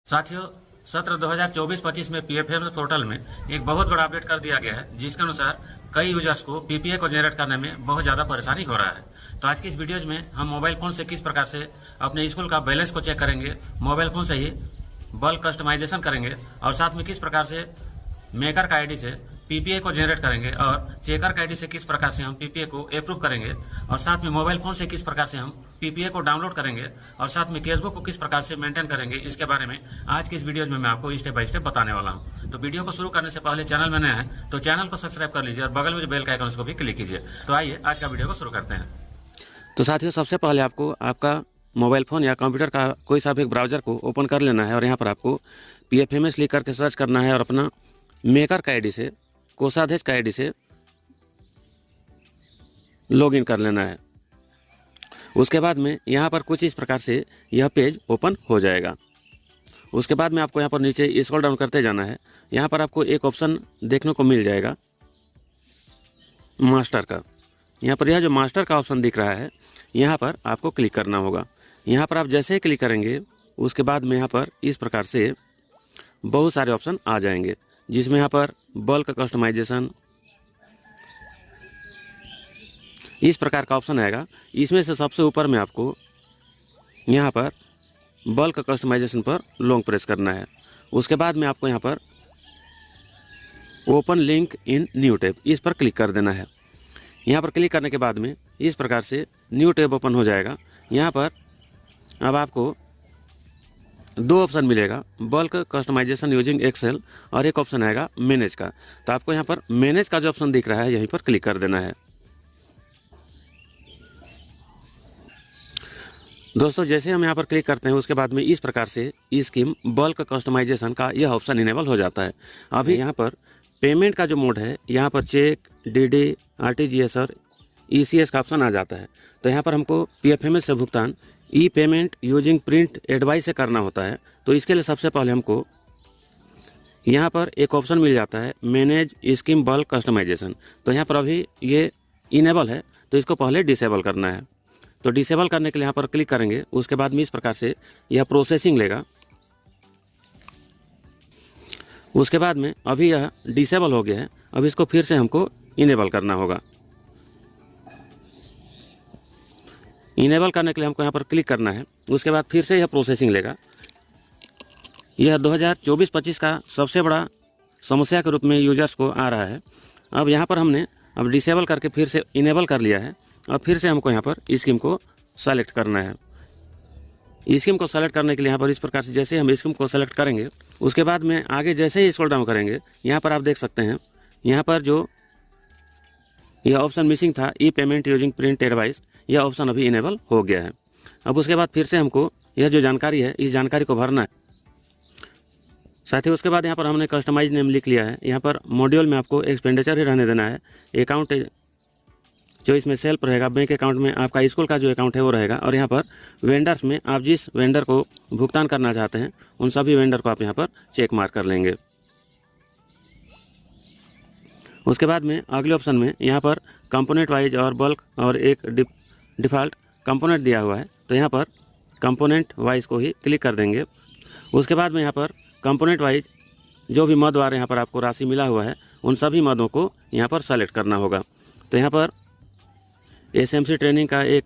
साथियों, सत्र 2024-25 में पीएफएम पोर्टल में एक बहुत बड़ा अपडेट कर दिया गया है, जिसके अनुसार कई यूजर्स को पीपीए को जनरेट करने में बहुत ज़्यादा परेशानी हो रहा है। तो आज की इस वीडियोज में हम मोबाइल फ़ोन से किस प्रकार से अपने स्कूल का बैलेंस को चेक करेंगे, मोबाइल फ़ोन से ही बल्क कस्टमाइजेशन करेंगे और साथ में किस प्रकार से मेकर का आईडी से पीपीए को जनरेट करेंगे और चेकर का आईडी से किस प्रकार से हम पीपीए को अप्रूव करेंगे और साथ में मोबाइल फोन से किस प्रकार से हम पीपीए को डाउनलोड करेंगे और साथ में केसबुक को किस प्रकार से मेंटेन करेंगे, इसके बारे में आज की इस वीडियो में मैं आपको स्टेप बाय स्टेप बताने वाला हूं। तो वीडियो को शुरू करने से पहले चैनल में नया है तो चैनल को सब्सक्राइब कर लीजिए और बगल में जो बेल का आइकन उसको भी क्लिक कीजिए। तो आइए आज का वीडियो को शुरू करते हैं। तो साथियों, सबसे पहले आपको आपका मोबाइल फ़ोन या कंप्यूटर का कोई सा भी एक ब्राउज़र को ओपन कर लेना है और यहाँ पर आपको PFMS लिख करके सर्च करना है और अपना मेकर का आईडी से, कोषाध्यक्ष का आईडी से लॉगिन कर लेना है। उसके बाद में यहाँ पर कुछ इस प्रकार से यह पेज ओपन हो जाएगा। उसके बाद में आपको यहाँ पर नीचे स्क्रॉल डाउन करते जाना है। यहाँ पर आपको एक ऑप्शन देखने को मिल जाएगा मास्टर का। यहाँ पर यह जो मास्टर का ऑप्शन दिख रहा है, यहाँ पर आपको क्लिक करना होगा। यहाँ पर आप जैसे ही क्लिक करेंगे उसके बाद में यहाँ पर इस प्रकार से बहुत सारे ऑप्शन आ जाएंगे, जिसमें यहाँ पर बल्क कस्टमाइजेशन इस प्रकार का ऑप्शन आएगा। इसमें से सबसे ऊपर में आपको यहाँ पर बल्क कस्टमाइजेशन पर लॉन्ग प्रेस करना है। उसके बाद में आपको यहाँ पर open link in new tab इस पर क्लिक कर देना है। यहाँ पर क्लिक करने के बाद में इस प्रकार से न्यू टैब ओपन हो जाएगा। यहाँ पर अब आपको दो ऑप्शन मिलेगा, बल्क कस्टमाइजेशन यूजिंग एक्सेल और एक ऑप्शन आएगा मैनेज का। तो आपको यहाँ पर मैनेज का जो ऑप्शन दिख रहा है यहीं पर क्लिक कर देना है। दोस्तों, जैसे हम यहाँ पर क्लिक करते हैं उसके बाद में इस प्रकार से स्कीम बल्क कस्टमाइजेशन का यह ऑप्शन इनेबल हो जाता है। अभी यहाँ पर पेमेंट का जो मोड है, यहाँ पर चेक, डीडी, आरटीजीएस और ईसीएस का ऑप्शन आ जाता है। तो यहाँ पर हमको पीएफएमएस से भुगतान ई पेमेंट यूजिंग प्रिंट एडवाइस से करना होता है। तो इसके लिए सबसे पहले हमको यहाँ पर एक ऑप्शन मिल जाता है मैनेज स्कीम बल्क कस्टमाइजेशन। तो यहाँ पर अभी ये इनेबल है तो इसको पहले डिसेबल करना है। तो डिसेबल करने के लिए यहाँ पर क्लिक करेंगे। उसके बाद में इस प्रकार से यह प्रोसेसिंग लेगा। उसके बाद में अभी यह डिसेबल हो गया है, अब इसको फिर से हमको इनेबल करना होगा। इनेबल करने के लिए हमको यहाँ पर क्लिक करना है। उसके बाद फिर से यह प्रोसेसिंग लेगा। यह 2024-25 का सबसे बड़ा समस्या के रूप में यूजर्स को आ रहा है। अब यहाँ पर हमने अब डिसेबल करके फिर से इनेबल कर लिया है। अब फिर से हमको यहाँ पर स्कीम को सेलेक्ट करना है। स्कीम को सेलेक्ट करने के लिए यहाँ पर इस प्रकार से जैसे हम स्कीम को सेलेक्ट करेंगे उसके बाद में आगे जैसे ही स्क्रॉल डाउन करेंगे यहाँ पर आप देख सकते हैं यहाँ पर जो यह ऑप्शन मिसिंग था ई पेमेंट यूजिंग प्रिंट एडवाइस, यह ऑप्शन अभी इनेबल हो गया है। अब उसके बाद फिर से हमको यह जो जानकारी है इस जानकारी को भरना है। साथ ही उसके बाद यहाँ पर हमने कस्टमाइज नेम लिख लिया है। यहाँ पर मॉड्यूल में आपको एक्सपेंडिचर ही रहने देना है। अकाउंट जो इसमें सेल्फ रहेगा, बैंक अकाउंट में आपका स्कूल का जो अकाउंट है वो रहेगा। और यहाँ पर वेंडर्स में आप जिस वेंडर को भुगतान करना चाहते हैं उन सभी वेंडर को आप यहाँ पर चेक मार्क कर लेंगे। उसके बाद में अगले ऑप्शन में यहाँ पर कंपोनेंट वाइज और बल्क और एक डिफ़ॉल्ट कंपोनेंट दिया हुआ है। तो यहाँ पर कंपोनेंट वाइज को ही क्लिक कर देंगे। उसके बाद में यहाँ पर कंपोनेंट वाइज जो भी मद वार यहाँ पर आपको राशि मिला हुआ है उन सभी मदों को यहाँ पर सेलेक्ट करना होगा। तो यहाँ पर एसएमसी ट्रेनिंग का एक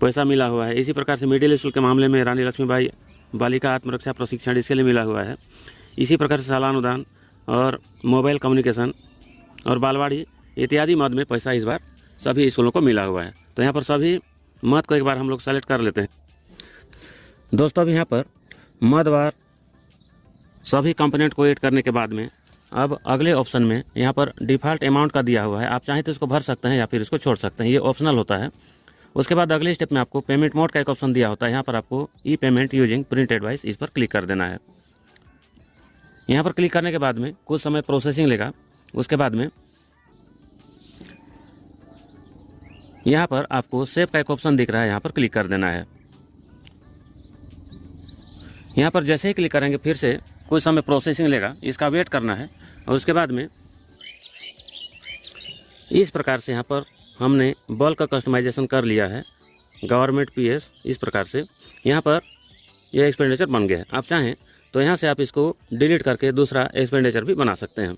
पैसा मिला हुआ है। इसी प्रकार से मिडिल स्कूल के मामले में रानी लक्ष्मीबाई बालिका आत्मरक्षा प्रशिक्षण इसके लिए मिला हुआ है। इसी प्रकार से सालाना अनुदान और मोबाइल कम्युनिकेशन और बालवाड़ी इत्यादि मद में पैसा इस बार सभी स्कूलों को मिला हुआ है। तो यहाँ पर सभी मद को एक बार हम लोग सेलेक्ट कर लेते हैं। दोस्तों, अभी यहाँ पर मदवार सभी कंपोनेंट को ऐड करने के बाद में अब अगले ऑप्शन में यहाँ पर डिफ़ॉल्ट अमाउंट का दिया हुआ है। आप चाहें तो इसको भर सकते हैं या फिर इसको छोड़ सकते हैं, ये ऑप्शनल होता है। उसके बाद अगले स्टेप में आपको पेमेंट मोड का एक ऑप्शन दिया होता है। यहाँ पर आपको ई पेमेंट यूजिंग प्रिंट एडवाइस इस पर क्लिक कर देना है। यहाँ पर क्लिक करने के बाद में कुछ समय प्रोसेसिंग लेगा। उसके बाद में यहाँ पर आपको सेव का एक ऑप्शन दिख रहा है, यहाँ पर क्लिक कर देना है। यहाँ पर जैसे ही क्लिक करेंगे फिर से कुछ समय प्रोसेसिंग लेगा, इसका वेट करना है। और उसके बाद में इस प्रकार से यहाँ पर हमने बल्क कस्टमाइजेशन कर लिया है गवर्नमेंट पीएस। इस प्रकार से यहाँ पर ये एक्सपेंडिचर बन गया है। आप चाहें तो यहाँ से आप इसको डिलीट करके दूसरा एक्सपेंडिचर भी बना सकते हैं।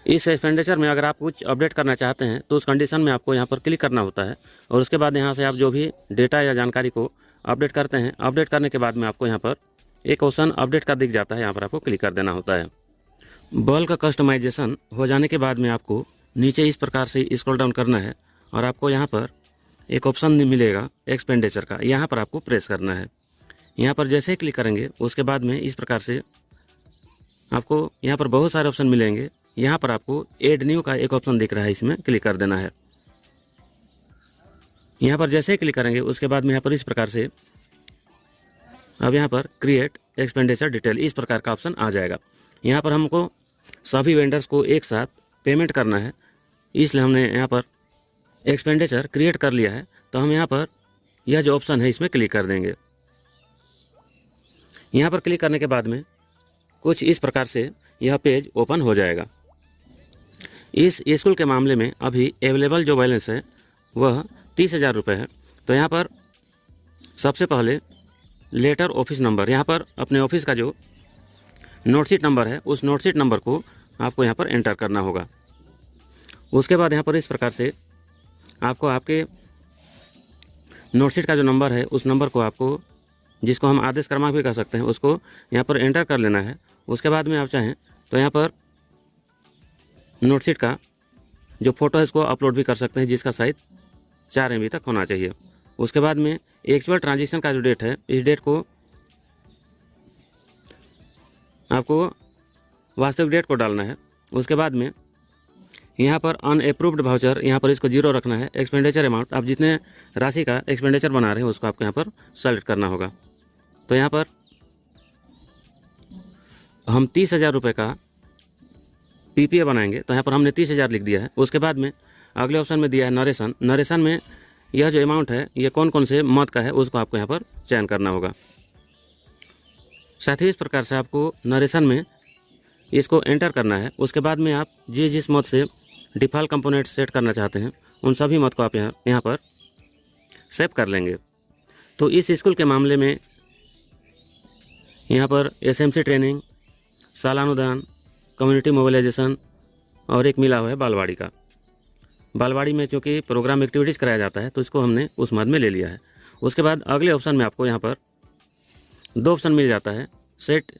इस एक्सपेंडिचर में अगर आप कुछ अपडेट करना चाहते हैं तो उस कंडीशन में आपको यहाँ पर क्लिक करना होता है और उसके बाद यहाँ से आप जो भी डेटा या जानकारी को अपडेट करते हैं, अपडेट करने के बाद में आपको यहाँ पर एक ऑप्शन अपडेट का दिख जाता है, यहाँ पर आपको क्लिक कर देना होता है। बल्क कस्टमाइजेशन हो जाने के बाद में आपको नीचे इस प्रकार से स्क्रॉल डाउन करना है और आपको यहाँ पर एक ऑप्शन मिलेगा एक्सपेंडिचर का, यहाँ पर आपको प्रेस करना है। यहाँ पर जैसे ही क्लिक करेंगे उसके बाद में इस प्रकार से आपको यहाँ पर बहुत सारे ऑप्शन मिलेंगे। यहाँ पर आपको ऐड न्यू का एक ऑप्शन दिख रहा है, इसमें क्लिक कर देना है। यहाँ पर जैसे ही क्लिक करेंगे उसके बाद में यहाँ पर इस प्रकार से अब यहाँ पर क्रिएट एक्सपेंडिचर डिटेल इस प्रकार का ऑप्शन आ जाएगा। यहाँ पर हमको सभी वेंडर्स को एक साथ पेमेंट करना है, इसलिए हमने यहाँ पर एक्सपेंडिचर क्रिएट कर लिया है। तो हम यहाँ पर यह जो ऑप्शन है इसमें क्लिक कर देंगे। यहाँ पर क्लिक करने के बाद में कुछ इस प्रकार से यह पेज ओपन हो जाएगा। इस स्कूल के मामले में अभी अवेलेबल जो बैलेंस है वह 30,000 रुपये है। तो यहाँ पर सबसे पहले लेटर ऑफिस नंबर, यहाँ पर अपने ऑफिस का जो नोटशीट नंबर है उस नोटशीट नंबर को आपको यहाँ पर एंटर करना होगा। उसके बाद यहाँ पर इस प्रकार से आपको आपके नोटशीट का जो नंबर है उस नंबर को आपको, जिसको हम आदेश क्रमांक भी कह सकते हैं, उसको यहाँ पर एंटर कर लेना है। उसके बाद में आप चाहें तो यहाँ पर नोटशीट का जो फ़ोटो है इसको अपलोड भी कर सकते हैं, जिसका साइज 4 MB तक होना चाहिए। उसके बाद में एक्चुअल ट्रांजेक्शन का जो डेट है इस डेट को आपको वास्तविक डेट को डालना है। उसके बाद में यहाँ पर अनअप्रूव्ड वाउचर, यहाँ पर इसको 0 रखना है। एक्सपेंडिचर अमाउंट, आप जितने राशि का एक्सपेंडिचर बना रहे हैं उसको आपको यहाँ पर सेलेक्ट करना होगा। तो यहाँ पर हम 30,000 रुपये का PPA बनाएंगे, तो यहाँ पर हमने 30,000 लिख दिया है। उसके बाद में अगले ऑप्शन में दिया है नरेशन। नरेशन में यह जो अमाउंट है ये कौन कौन से मद का है उसको आपको यहाँ पर चयन करना होगा। साथ ही इस प्रकार से आपको नरेशन में इसको एंटर करना है। उसके बाद में आप जिस मद से डिफ़ॉल्ट कंपोनेंट सेट करना चाहते हैं उन सभी मद को आप यहाँ पर सेव कर लेंगे। तो इस स्कूल के मामले में यहाँ पर SMC ट्रेनिंग, सालानुदान, कम्युनिटी मोबिलाइजेशन और एक मिला हुआ है बालवाड़ी का। बालवाड़ी में चूँकि प्रोग्राम एक्टिविटीज़ कराया जाता है तो इसको हमने उस मद में ले लिया है। उसके बाद अगले ऑप्शन में आपको यहाँ पर 2 ऑप्शन मिल जाता है सेट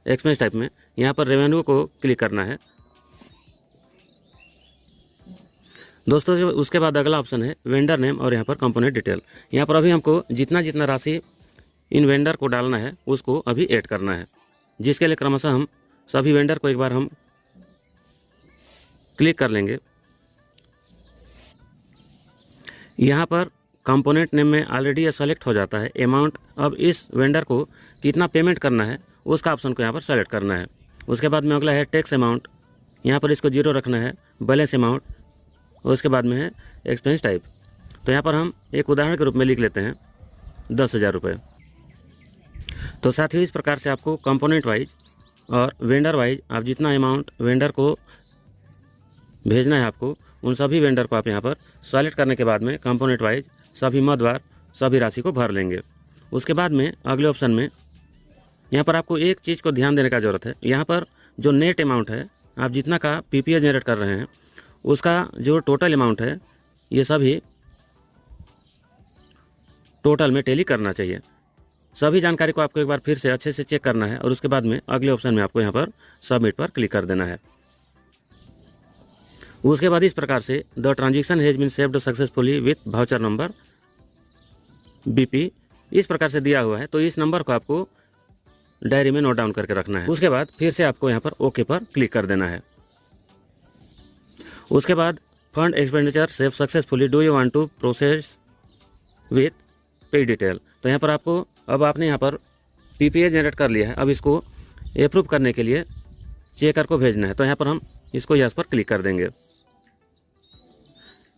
एक्सपेंस टाइप में। यहाँ पर रेवेन्यू को क्लिक करना है दोस्तों। उसके बाद अगला ऑप्शन है वेंडर नेम और यहाँ पर कंपोनेंट डिटेल। यहाँ पर अभी हमको जितना राशि इन वेंडर को डालना है उसको अभी ऐड करना है, जिसके लिए क्रमशः हम सभी वेंडर को एक बार हम क्लिक कर लेंगे। यहाँ पर कंपोनेंट नेम में ऑलरेडी यह सेलेक्ट हो जाता है अमाउंट। अब इस वेंडर को कितना पेमेंट करना है उसका ऑप्शन को यहाँ पर सेलेक्ट करना है। उसके बाद में अगला है टैक्स अमाउंट, यहाँ पर इसको 0 रखना है। बैलेंस अमाउंट, उसके बाद में है एक्सपेंस टाइप। तो यहाँ पर हम एक उदाहरण के रूप में लिख लेते हैं 10,000 रुपये। तो साथियों इस प्रकार से आपको कंपोनेंट वाइज और वेंडर वाइज आप जितना अमाउंट वेंडर को भेजना है आपको उन सभी वेंडर को आप यहाँ पर सेलेक्ट करने के बाद में कंपोनेंट वाइज सभी मदवार सभी राशि को भर लेंगे। उसके बाद में अगले ऑप्शन में यहाँ पर आपको एक चीज़ को ध्यान देने का ज़रूरत है। यहाँ पर जो नेट अमाउंट है, आप जितना का PPA जनरेट कर रहे हैं उसका जो टोटल अमाउंट है ये सभी टोटल में टैली करना चाहिए। सभी जानकारी को आपको एक बार फिर से अच्छे से चेक करना है और उसके बाद में अगले ऑप्शन में आपको यहाँ पर सबमिट पर क्लिक कर देना है। उसके बाद इस प्रकार से the transaction has been saved successfully with voucher number BP इस प्रकार से दिया हुआ है। तो इस नंबर को आपको डायरी में नोट डाउन करके रखना है। उसके बाद फिर से आपको यहाँ पर ओके पर क्लिक कर देना है। उसके बाद fund expenditure save successfully, do you want to process with pay detail. तो यहाँ पर आपको, अब आपने यहाँ पर PPA जनरेट कर लिया है, अब इसको अप्रूव करने के लिए चेकर को भेजना है। तो यहाँ पर हम इसको यस पर क्लिक कर देंगे।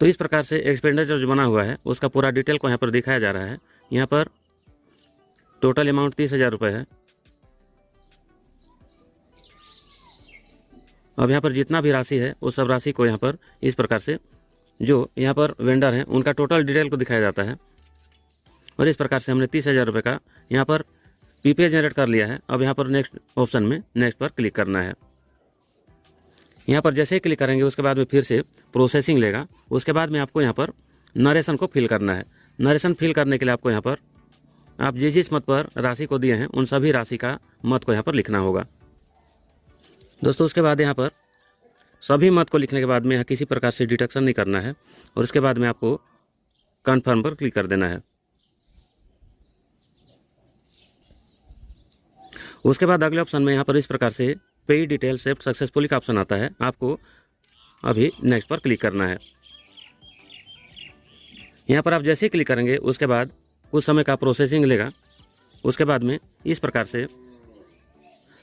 तो इस प्रकार से एक्सपेंडिचर जो बना हुआ है उसका पूरा डिटेल को यहाँ पर दिखाया जा रहा है। यहाँ पर टोटल अमाउंट 30,000 रुपये है। अब यहाँ पर जितना भी राशि है उस सब राशि को यहाँ पर इस प्रकार से जो यहाँ पर वेंडर हैं उनका टोटल डिटेल को दिखाया जाता है। और इस प्रकार से हमने 30,000 रुपये का यहाँ पर पीपीए जनरेट कर लिया है। अब यहाँ पर नेक्स्ट ऑप्शन में नेक्स्ट पर क्लिक करना है। यहाँ पर जैसे ही क्लिक करेंगे उसके बाद में फिर से प्रोसेसिंग लेगा। उसके बाद में आपको यहाँ पर नरेशन को फिल करना है। नरेशन फिल करने के लिए आपको यहाँ पर आप जिस मत पर राशि को दिए हैं उन सभी राशि का मत को यहाँ पर लिखना होगा दोस्तों। उसके बाद यहाँ पर सभी मत को लिखने के बाद में यहाँ किसी प्रकार से डिडक्शन नहीं करना है और उसके बाद में आपको कन्फर्म पर क्लिक कर देना है। उसके बाद अगले ऑप्शन में यहाँ पर इस प्रकार से पे डिटेल सेव्ड सक्सेसफुली का ऑप्शन आता है। आपको अभी नेक्स्ट पर क्लिक करना है। यहाँ पर आप जैसे ही क्लिक करेंगे उसके बाद कुछ समय का प्रोसेसिंग लेगा। उसके बाद में इस प्रकार से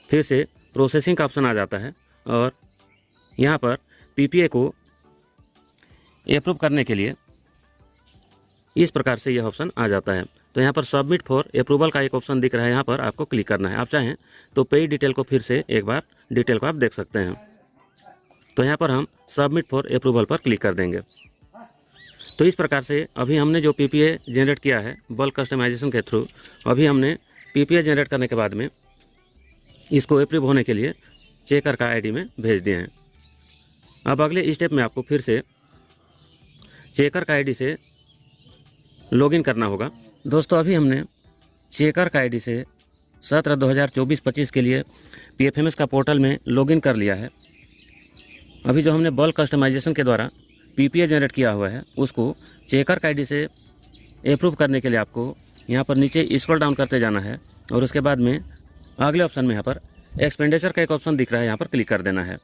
फिर से प्रोसेसिंग का ऑप्शन आ जाता है और यहाँ पर पीपीए को अप्रूव करने के लिए इस प्रकार से यह ऑप्शन आ जाता है। तो यहाँ पर सबमिट फॉर अप्रूवल का एक ऑप्शन दिख रहा है, यहाँ पर आपको क्लिक करना है। आप चाहें तो पे डिटेल को फिर से एक बार डिटेल को आप देख सकते हैं। तो यहाँ पर हम सबमिट फॉर अप्रूवल पर क्लिक कर देंगे। तो इस प्रकार से अभी हमने जो पीपीए जनरेट किया है बल्क कस्टमाइजेशन के थ्रू, अभी हमने पीपीए जनरेट करने के बाद में इसको अप्रूव होने के लिए चेकर का आईडी में भेज दिए हैं। अब अगले स्टेप में आपको फिर से चेकर का आईडी से लॉगिन करना होगा दोस्तों। अभी हमने चेकर का आईडी से 17/2024-25 के लिए पीएफएमएस का पोर्टल में लॉगिन कर लिया है। अभी जो हमने बल्क कस्टमाइजेशन के द्वारा पीपीए जनरेट किया हुआ है उसको चेकर का आईडी से अप्रूव करने के लिए आपको यहाँ पर नीचे स्क्रॉल डाउन करते जाना है और उसके बाद में अगले ऑप्शन में यहाँ पर एक्सपेंडिचर का एक ऑप्शन दिख रहा है, यहाँ पर क्लिक कर देना है।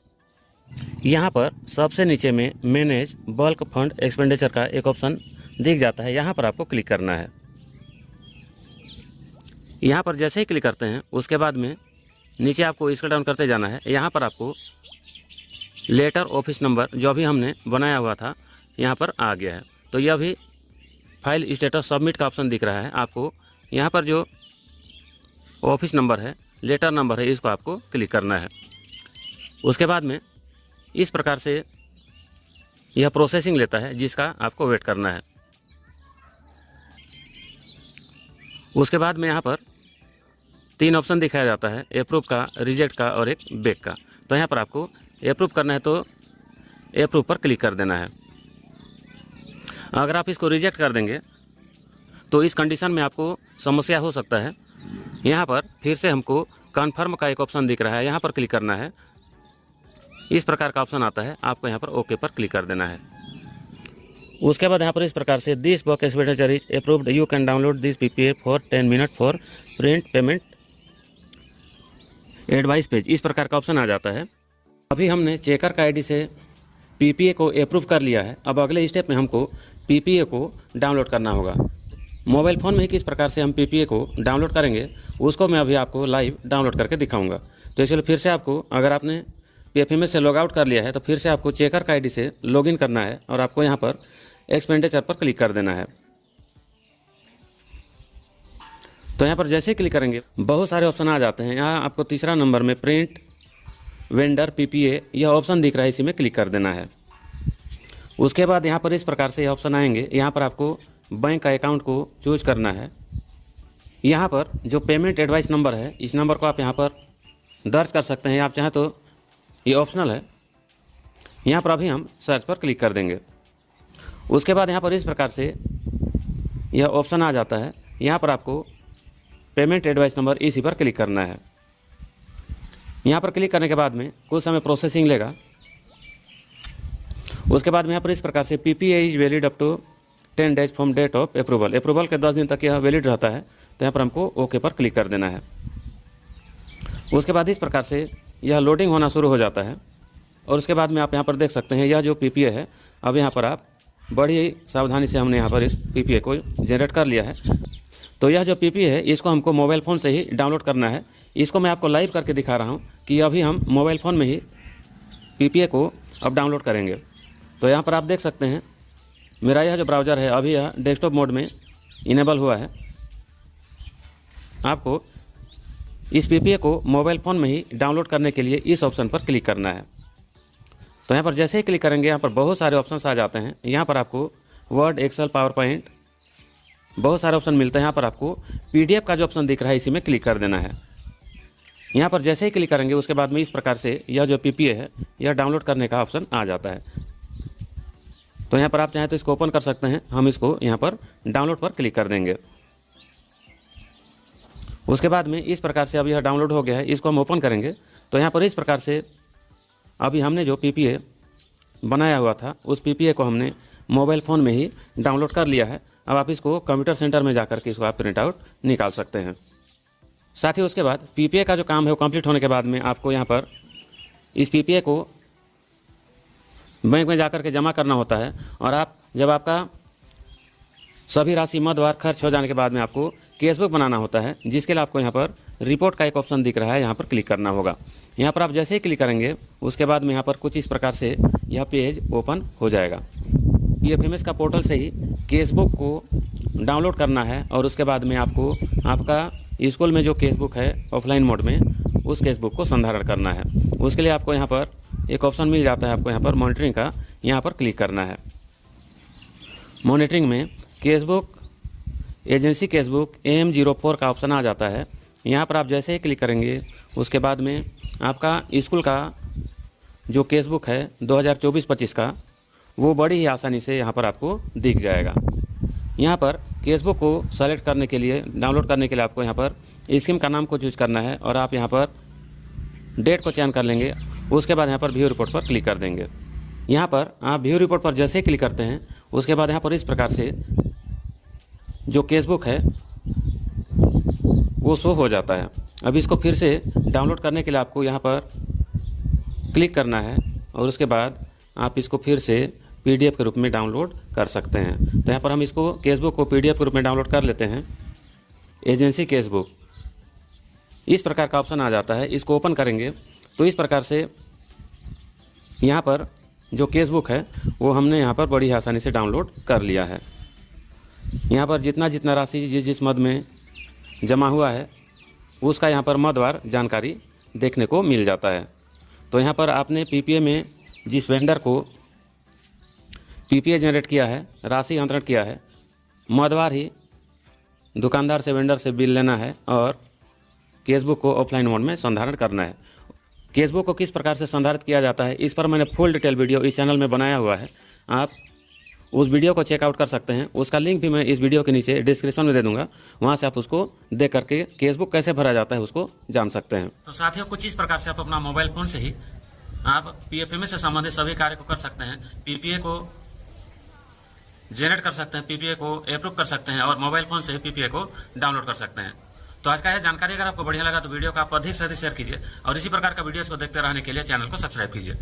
यहाँ पर सबसे नीचे में मैनेज बल्क फंड एक्सपेंडिचर का एक ऑप्शन दिख जाता है, यहाँ पर आपको क्लिक करना है। यहाँ पर जैसे ही क्लिक करते हैं उसके बाद में नीचे आपको स्क्रॉल डाउन करते जाना है। यहाँ पर आपको लेटर ऑफिस नंबर जो अभी हमने बनाया हुआ था यहाँ पर आ गया है। तो यह भी फाइल स्टेटस सबमिट का ऑप्शन दिख रहा है। आपको यहाँ पर जो ऑफिस नंबर है, लेटर नंबर है, इसको आपको क्लिक करना है। उसके बाद में इस प्रकार से यह प्रोसेसिंग लेता है जिसका आपको वेट करना है। उसके बाद में यहाँ पर 3 ऑप्शन दिखाया जाता है, अप्रूव का, रिजेक्ट का और एक बैक का। तो यहाँ पर आपको अप्रूव करना है तो अप्रूव पर क्लिक कर देना है। अगर आप इसको रिजेक्ट कर देंगे तो इस कंडीशन में आपको समस्या हो सकता है। यहाँ पर फिर से हमको कन्फर्म का एक ऑप्शन दिख रहा है, यहाँ पर क्लिक करना है। इस प्रकार का ऑप्शन आता है, आपको यहाँ पर ओके पर क्लिक कर देना है। उसके बाद यहाँ पर इस प्रकार से this bulk expenditure is approved, you can download this PPA for 10 minute for print payment advice page, इस प्रकार का ऑप्शन आ जाता है। अभी हमने चेकर का आईडी से पीपीए को अप्रूव कर लिया है। अब अगले स्टेप में हमको पीपीए को डाउनलोड करना होगा। मोबाइल फ़ोन में ही किस प्रकार से हम पीपीए को डाउनलोड करेंगे उसको मैं अभी आपको लाइव डाउनलोड करके दिखाऊंगा। तो इसलिए फिर से आपको, अगर आपने पीएफएमएस से लॉग आउट कर लिया है तो फिर से आपको चेकर का आईडी से लॉगिन करना है और आपको यहाँ पर एक्सपेंडिचर पर क्लिक कर देना है। तो यहाँ पर जैसे ही क्लिक करेंगे बहुत सारे ऑप्शन आ जाते हैं। यहाँ आपको तीसरा नंबर में प्रिंट वेंडर पीपीए यह ऑप्शन दिख रहा है, इसी में क्लिक कर देना है। उसके बाद यहाँ पर इस प्रकार से ऑप्शन आएंगे। यहाँ पर आपको बैंक का अकाउंट को चूज करना है। यहाँ पर जो पेमेंट एडवाइस नंबर है इस नंबर को आप यहाँ पर दर्ज कर सकते हैं, आप चाहें तो ये ऑप्शनल है। यहाँ पर अभी हम सर्च पर क्लिक कर देंगे। उसके बाद यहाँ पर इस प्रकार से यह ऑप्शन आ जाता है। यहाँ पर आपको पेमेंट एडवाइस नंबर इसी पर क्लिक करना है। यहाँ पर क्लिक करने के बाद में कुछ समय प्रोसेसिंग लेगा। उसके बाद में यहाँ पर इस प्रकार से PPA is valid up to 10 days from date of approval, approval के 10 दिन तक यह वैलिड रहता है। तो यहाँ पर हमको ओके पर क्लिक कर देना है। उसके बाद इस प्रकार से यह लोडिंग होना शुरू हो जाता है और उसके बाद में आप यहाँ पर देख सकते हैं यह जो पीपीए है, अब यहाँ पर आप बड़ी सावधानी से हमने यहाँ पर इस पीपीए को जनरेट कर लिया है। तो यह जो पीपीए है इसको हमको मोबाइल फ़ोन से ही डाउनलोड करना है। इसको मैं आपको लाइव करके दिखा रहा हूँ कि अभी हम मोबाइल फ़ोन में ही पीपीए को अब डाउनलोड करेंगे। तो यहाँ पर आप देख सकते हैं मेरा यह जो ब्राउज़र है अभी यह डेस्कटॉप मोड में इनेबल हुआ है। आपको इस पीपीए को मोबाइल फ़ोन में ही डाउनलोड करने के लिए इस ऑप्शन पर क्लिक करना है। तो यहाँ पर जैसे ही क्लिक करेंगे यहाँ पर बहुत सारे ऑप्शंस आ जाते हैं। यहाँ पर आपको वर्ड, एक्सेल, पावर पॉइंट, बहुत सारे ऑप्शन मिलते हैं। यहाँ पर आपको PDF का जो ऑप्शन दिख रहा है इसी में क्लिक कर देना है। यहाँ पर जैसे ही क्लिक करेंगे उसके बाद में इस प्रकार से यह जो PPA है यह डाउनलोड करने का ऑप्शन आ जाता है। तो यहाँ पर आप चाहें तो इसको ओपन कर सकते हैं। हम इसको यहाँ पर डाउनलोड पर क्लिक कर देंगे। उसके बाद में इस प्रकार से अब यह डाउनलोड हो गया है, इसको हम ओपन करेंगे तो यहाँ पर इस प्रकार से अभी हमने जो PPA बनाया हुआ था उस PPA को हमने मोबाइल फ़ोन में ही डाउनलोड कर लिया है। अब आप इसको कंप्यूटर सेंटर में जाकर के इसको आप प्रिंट आउट निकाल सकते हैं। साथ ही उसके बाद PPA का जो काम है वो कंप्लीट होने के बाद में आपको यहाँ पर इस PPA को बैंक में जाकर के जमा करना होता है और आप जब आपका सभी राशि मदवार खर्च हो जाने के बाद में आपको कैशबुक बनाना होता है, जिसके लिए आपको यहाँ पर रिपोर्ट का एक ऑप्शन दिख रहा है, यहाँ पर क्लिक करना होगा। यहाँ पर आप जैसे ही क्लिक करेंगे उसके बाद में यहाँ पर कुछ इस प्रकार से यह पेज ओपन हो जाएगा। PFMS का पोर्टल से ही कैशबुक को डाउनलोड करना है और उसके बाद में आपको आपका स्कूल में जो कैशबुक है ऑफलाइन मोड में उस कैशबुक को संधारण करना है। उसके लिए आपको यहाँ पर एक ऑप्शन मिल जाता है, आपको यहाँ पर मॉनिटरिंग का यहाँ पर क्लिक करना है। मॉनिटरिंग में कैशबुक एजेंसी कैशबुक AM04 का ऑप्शन आ जाता है। यहाँ पर आप जैसे ही क्लिक करेंगे उसके बाद में आपका स्कूल का जो कैशबुक है 2024-25 का वो बड़ी ही आसानी से यहाँ पर आपको दिख जाएगा। यहाँ पर कैशबुक को सेलेक्ट करने के लिए, डाउनलोड करने के लिए आपको यहाँ पर स्कीम का नाम को चूज करना है और आप यहाँ पर डेट को चयन कर लेंगे। उसके बाद यहाँ पर व्यू रिपोर्ट पर क्लिक कर देंगे। यहाँ पर आप व्यू रिपोर्ट पर जैसे ही क्लिक करते हैं उसके बाद यहाँ पर इस प्रकार से जो कैशबुक है वो शो हो जाता है। अब इसको फिर से डाउनलोड करने के लिए आपको यहाँ पर क्लिक करना है और उसके बाद आप इसको फिर से PDF के रूप में डाउनलोड कर सकते हैं। तो यहाँ पर हम इसको कैशबुक को PDF के रूप में डाउनलोड कर लेते हैं। एजेंसी कैशबुक इस प्रकार का ऑप्शन आ जाता है। इसको ओपन करेंगे तो इस प्रकार से यहाँ पर जो कैशबुक है वो हमने यहाँ पर बड़ी आसानी से डाउनलोड कर लिया है। यहाँ पर जितना राशि जिस मद में जमा हुआ है उसका यहाँ पर मदवार जानकारी देखने को मिल जाता है। तो यहाँ पर आपने PPA में जिस वेंडर को PPA जनरेट किया है, राशि अंतरण किया है, मदवार ही दुकानदार से वेंडर से बिल लेना है और कैशबुक को ऑफलाइन मोड में संधारण करना है। कैशबुक को किस प्रकार से संधारित किया जाता है इस पर मैंने फुल डिटेल वीडियो इस चैनल में बनाया हुआ है, आप उस वीडियो को चेकआउट कर सकते हैं। उसका लिंक भी मैं इस वीडियो के नीचे डिस्क्रिप्शन में दे दूंगा, वहां से आप उसको देख करके कैशबुक कैसे भरा जाता है उसको जान सकते हैं। तो साथियों कुछ इस प्रकार से आप अपना मोबाइल फोन से ही आप PFMS से संबंधित सभी कार्य को कर सकते हैं। PPA को जनरेट कर सकते हैं, PPA को अप्रूव कर सकते हैं और मोबाइल फोन से ही PPA को डाउनलोड कर सकते हैं। तो आज का यह जानकारी अगर आपको बढ़िया लगा तो वीडियो को आप अधिक से अधिक शेयर कीजिए और इसी प्रकार का वीडियोस को देखते रहने के लिए चैनल को सब्सक्राइब कीजिए।